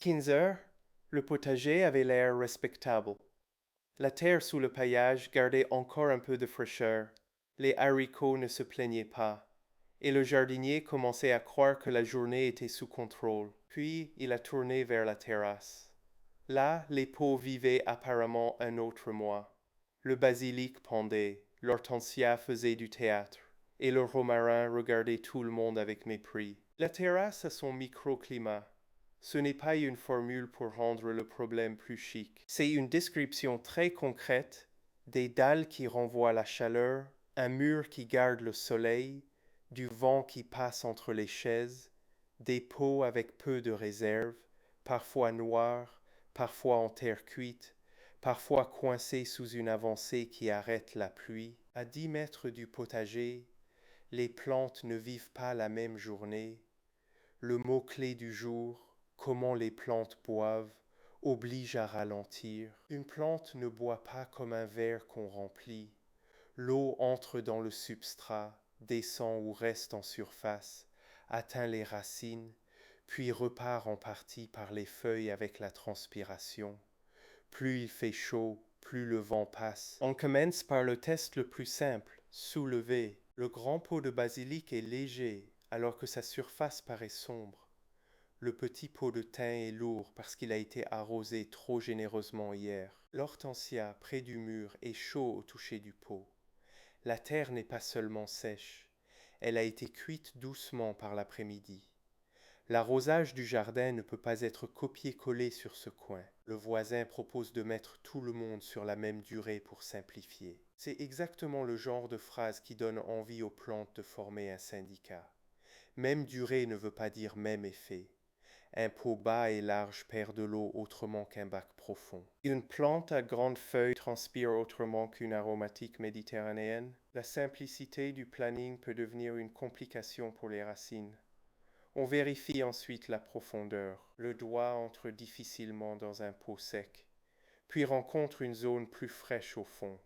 15 heures, le potager avait l'air respectable. La terre sous le paillage gardait encore un peu de fraîcheur. Les haricots ne se plaignaient pas. Et le jardinier commençait à croire que la journée était sous contrôle. Puis il a tourné vers la terrasse. Là, les pots vivaient apparemment un autre mois. Le basilic pendait, l'hortensia faisait du théâtre, et le romarin regardait tout le monde avec mépris. La terrasse a son microclimat. Ce n'est pas une formule pour rendre le problème plus chic. C'est une description très concrète des dalles qui renvoient la chaleur, un mur qui garde le soleil, du vent qui passe entre les chaises, des pots avec peu de réserve, parfois noirs, parfois en terre cuite, parfois coincés sous une avancée qui arrête la pluie. À 10 mètres du potager, les plantes ne vivent pas la même journée. Le mot-clé du jour, comment les plantes boivent, oblige à ralentir. Une plante ne boit pas comme un verre qu'on remplit. L'eau entre dans le substrat, descend ou reste en surface, atteint les racines, puis repart en partie par les feuilles avec la transpiration. Plus il fait chaud, plus le vent passe. On commence par le test le plus simple, soulever. Le grand pot de basilic est léger, alors que sa surface paraît sombre. Le petit pot de thym est lourd parce qu'il a été arrosé trop généreusement hier. L'hortensia, près du mur, est chaud au toucher du pot. La terre n'est pas seulement sèche, elle a été cuite doucement par l'après-midi. L'arrosage du jardin ne peut pas être copié-collé sur ce coin. Le voisin propose de mettre tout le monde sur la même durée pour simplifier. C'est exactement le genre de phrase qui donne envie aux plantes de former un syndicat. Même durée ne veut pas dire même effet. Un pot bas et large perd de l'eau autrement qu'un bac profond. Une plante à grandes feuilles transpire autrement qu'une aromatique méditerranéenne. La simplicité du planning peut devenir une complication pour les racines. On vérifie ensuite la profondeur. Le doigt entre difficilement dans un pot sec, puis rencontre une zone plus fraîche au fond.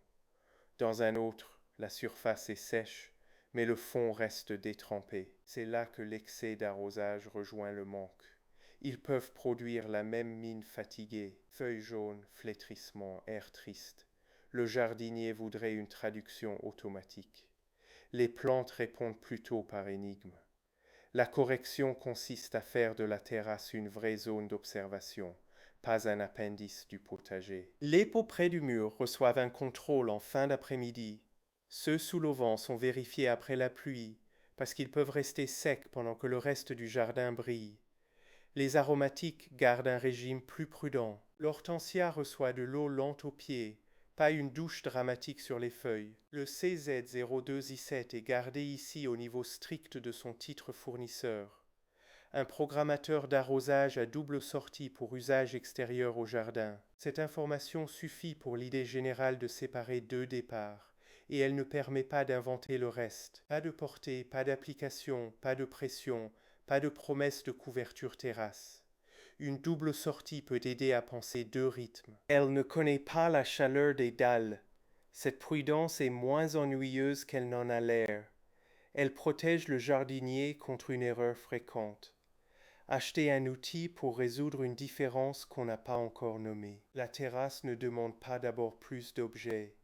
Dans un autre, la surface est sèche, mais le fond reste détrempé. C'est là que l'excès d'arrosage rejoint le manque. Ils peuvent produire la même mine fatiguée, feuilles jaunes, flétrissement, air triste. Le jardinier voudrait une traduction automatique. Les plantes répondent plutôt par énigme. La correction consiste à faire de la terrasse une vraie zone d'observation, pas un appendice du potager. Les pots près du mur reçoivent un contrôle en fin d'après-midi. Ceux sous l'auvent sont vérifiés après la pluie, parce qu'ils peuvent rester secs pendant que le reste du jardin brille. Les aromatiques gardent un régime plus prudent. L'hortensia reçoit de l'eau lente aux pieds, pas une douche dramatique sur les feuilles. Le CZ02I7 est gardé ici au niveau strict de son titre fournisseur. Un programmateur d'arrosage à double sortie pour usage extérieur au jardin. Cette information suffit pour l'idée générale de séparer deux départs, et elle ne permet pas d'inventer le reste. Pas de portée, pas d'application, pas de pression, pas de promesse de couverture terrasse. Une double sortie peut aider à penser deux rythmes. Elle ne connaît pas la chaleur des dalles. Cette prudence est moins ennuyeuse qu'elle n'en a l'air. Elle protège le jardinier contre une erreur fréquente. Acheter un outil pour résoudre une différence qu'on n'a pas encore nommée. La terrasse ne demande pas d'abord plus d'objets.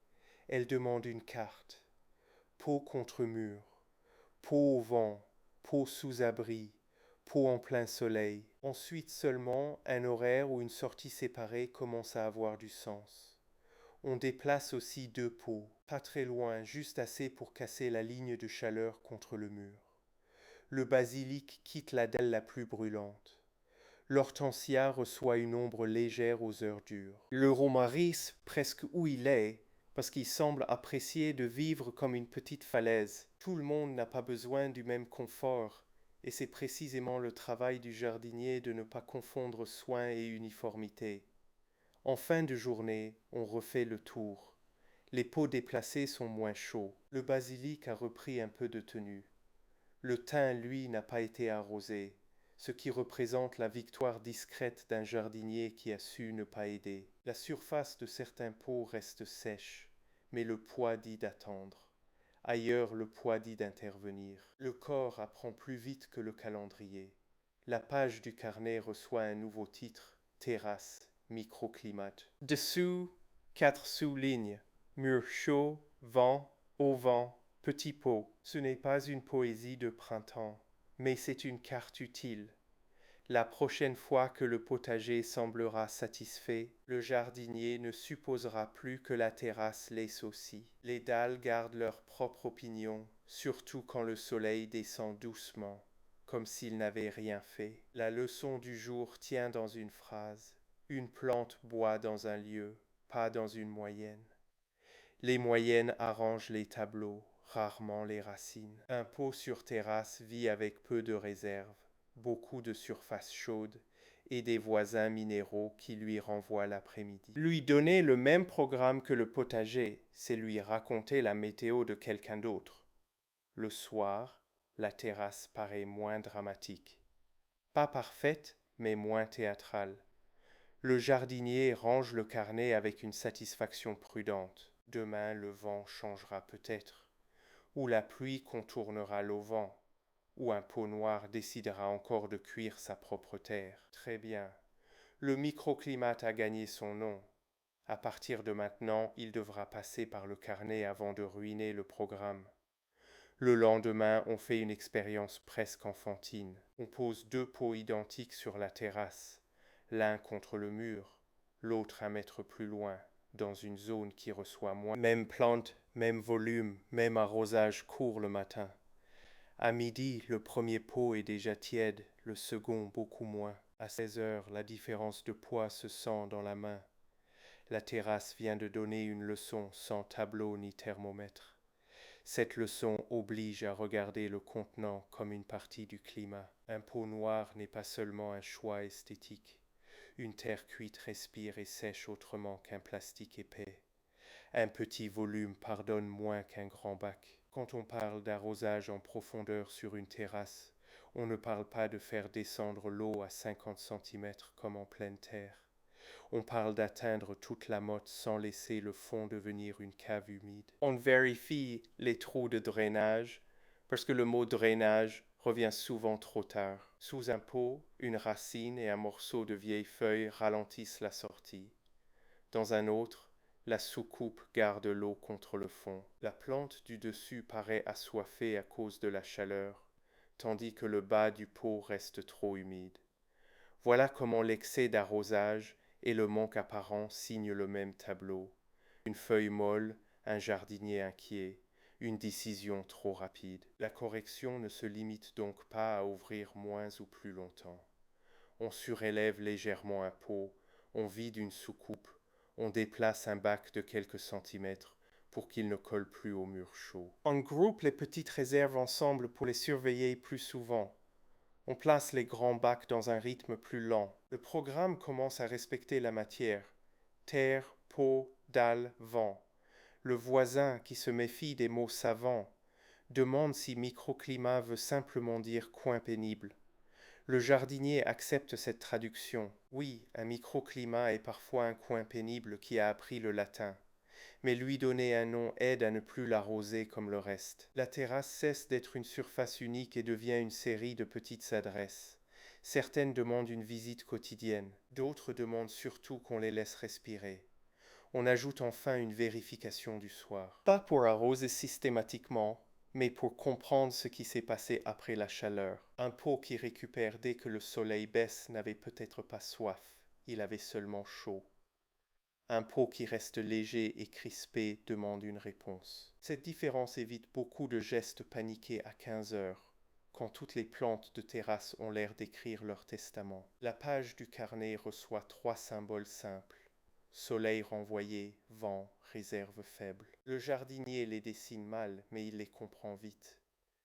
Elle demande une carte. Pot contre mur, pot au vent, pot sous abri, pot en plein soleil. Ensuite seulement, un horaire ou une sortie séparée commence à avoir du sens. On déplace aussi deux pots, pas très loin, juste assez pour casser la ligne de chaleur contre le mur. Le basilic quitte la dalle la plus brûlante. L'hortensia reçoit une ombre légère aux heures dures. Le romaris presque où il est, parce qu'il semble apprécier de vivre comme une petite falaise. Tout le monde n'a pas besoin du même confort, et c'est précisément le travail du jardinier de ne pas confondre soin et uniformité. En fin de journée, on refait le tour. Les pots déplacés sont moins chauds. Le basilic a repris un peu de tenue. Le thym, lui, n'a pas été arrosé, ce qui représente la victoire discrète d'un jardinier qui a su ne pas aider. La surface de certains pots reste sèche, mais le poids dit d'attendre. Ailleurs, le poids dit d'intervenir. Le corps apprend plus vite que le calendrier. La page du carnet reçoit un nouveau titre, Terrasse, microclimat. Dessous, 4 sous-lignes. Mur chaud, vent, au vent, petit pot. Ce n'est pas une poésie de printemps, mais c'est une carte utile. La prochaine fois que le potager semblera satisfait, le jardinier ne supposera plus que la terrasse laisse aussi. Les dalles gardent leur propre opinion, surtout quand le soleil descend doucement, comme s'il n'avait rien fait. La leçon du jour tient dans une phrase. Une plante boit dans un lieu, pas dans une moyenne. Les moyennes arrangent les tableaux, rarement les racines. Un pot sur terrasse vit avec peu de réserve, beaucoup de surface chaude et des voisins minéraux qui lui renvoient l'après-midi. Lui donner le même programme que le potager, c'est lui raconter la météo de quelqu'un d'autre. Le soir, la terrasse paraît moins dramatique. Pas parfaite, mais moins théâtrale. Le jardinier range le carnet avec une satisfaction prudente. Demain, le vent changera peut-être, ou la pluie contournera l'auvent, ou un pot noir décidera encore de cuire sa propre terre. Très bien. Le microclimat a gagné son nom. À partir de maintenant, il devra passer par le carnet avant de ruiner le programme. Le lendemain, on fait une expérience presque enfantine. On pose 2 pots identiques sur la terrasse, l'un contre le mur, l'autre 1 mètre plus loin, dans une zone qui reçoit moins. Même plante, même volume, même arrosage court le matin. À midi, le premier pot est déjà tiède, le second beaucoup moins. À 16 heures, la différence de poids se sent dans la main. La terrasse vient de donner une leçon sans tableau ni thermomètre. Cette leçon oblige à regarder le contenant comme une partie du climat. Un pot noir n'est pas seulement un choix esthétique. Une terre cuite respire et sèche autrement qu'un plastique épais. Un petit volume pardonne moins qu'un grand bac. Quand on parle d'arrosage en profondeur sur une terrasse, on ne parle pas de faire descendre l'eau à 50 cm comme en pleine terre. On parle d'atteindre toute la motte sans laisser le fond devenir une cave humide. On vérifie les trous de drainage parce que le mot drainage revient souvent trop tard. Sous un pot, une racine et un morceau de vieille feuille ralentissent la sortie. Dans un autre, la soucoupe garde l'eau contre le fond. La plante du dessus paraît assoiffée à cause de la chaleur, tandis que le bas du pot reste trop humide. Voilà comment l'excès d'arrosage et le manque apparent signent le même tableau. Une feuille molle, un jardinier inquiet, une décision trop rapide. La correction ne se limite donc pas à ouvrir moins ou plus longtemps. On surélève légèrement un pot, on vide une soucoupe, on déplace un bac de quelques centimètres pour qu'il ne colle plus au mur chaud. On groupe les petites réserves ensemble pour les surveiller plus souvent. On place les grands bacs dans un rythme plus lent. Le programme commence à respecter la matière. Terre, pot, dalle, vent. Le voisin, qui se méfie des mots savants, demande si microclimat veut simplement dire coin pénible. Le jardinier accepte cette traduction. Oui, un microclimat est parfois un coin pénible qui a appris le latin. Mais lui donner un nom aide à ne plus l'arroser comme le reste. La terrasse cesse d'être une surface unique et devient une série de petites adresses. Certaines demandent une visite quotidienne, d'autres demandent surtout qu'on les laisse respirer. On ajoute enfin une vérification du soir. Pas pour arroser systématiquement, mais pour comprendre ce qui s'est passé après la chaleur. Un pot qui récupère dès que le soleil baisse n'avait peut-être pas soif, il avait seulement chaud. Un pot qui reste léger et crispé demande une réponse. Cette différence évite beaucoup de gestes paniqués à 15 heures, quand toutes les plantes de terrasse ont l'air d'écrire leur testament. La page du carnet reçoit 3 symboles simples. Soleil renvoyé, vent, réserve faible. Le jardinier les dessine mal, mais il les comprend vite.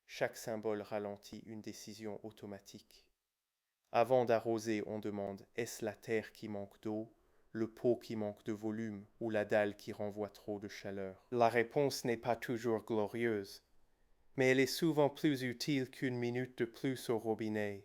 Chaque symbole ralentit une décision automatique. Avant d'arroser, on demande « est-ce la terre qui manque d'eau ?» le pot qui manque de volume ou la dalle qui renvoie trop de chaleur. La réponse n'est pas toujours glorieuse, mais elle est souvent plus utile qu'une minute de plus au robinet.